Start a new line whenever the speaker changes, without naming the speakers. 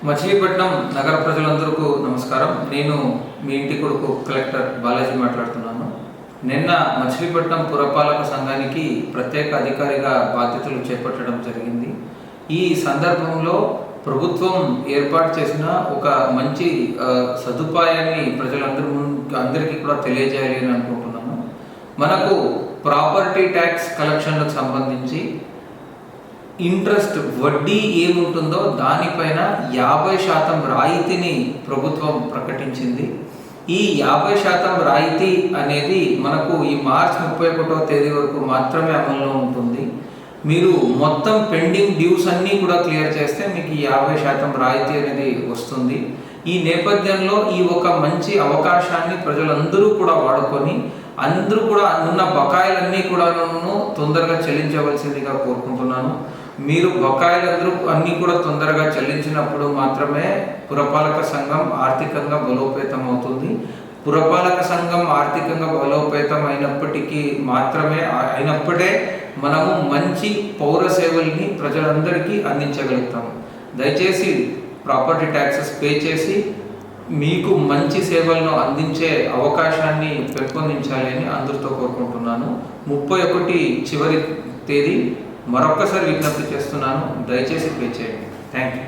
మచిలీపట్నం నగర ప్రజలందరికీ నమస్కారం. నేను మీ ఇంటి కొడుకు కలెక్టర్ బాలాజీ మాట్లాడుతున్నాను. నిన్న మచిలీపట్నం పురపాలక సంఘానికి ప్రత్యేక అధికారిగా బాధ్యతలు చేపట్టడం జరిగింది. ఈ సందర్భంలో ప్రభుత్వం ఏర్పాటు చేసిన ఒక మంచి సదుపాయాన్ని అందరికీ కూడా తెలియజేయాలి అని అనుకుంటున్నాను. మనకు ప్రాపర్టీ ట్యాక్స్ కలెక్షన్లకు సంబంధించి ఇంట్రెస్ట్ వడ్డీ ఏముంటుందో దానిపైన 50% రాయితీని ప్రభుత్వం ప్రకటించింది. ఈ 50% రాయితీ అనేది మనకు ఈ మార్చి 31వ తేదీ వరకు మాత్రమే అమల్లో ఉంటుంది. మీరు మొత్తం పెండింగ్ డ్యూస్ అన్నీ కూడా క్లియర్ చేస్తే మీకు ఈ 50% రాయితీ అనేది వస్తుంది. ఈ నేపథ్యంలో ఈ ఒక మంచి అవకాశాన్ని ప్రజలందరూ కూడా వాడుకొని అందరూ కూడా ఉన్న బకాయిలన్నీ కూడా తొందరగా చెల్లించవలసిందిగా కోరుకుంటున్నాను. మీరు బకాయిలందరూ అన్నీ కూడా తొందరగా చెల్లించినప్పుడు మాత్రమే పురపాలక సంఘం ఆర్థికంగా బలోపేతం అవుతుంది. పురపాలక సంఘం ఆర్థికంగా బలోపేతం అయినప్పుడే మనము మంచి పౌర సేవల్ని ప్రజలందరికీ అందించగలుగుతాము. దయచేసి ప్రాపర్టీ ట్యాక్సెస్ పే చేసి మీకు మంచి సేవలను అందించే అవకాశాన్ని పెంపొందించాలి అని అందరితో కోరుకుంటున్నాను. 31 చివరి తేదీ మరొక్కసారి విజ్ఞప్తి చేస్తున్నాను. దయచేసి పే చేయండి. Thank you.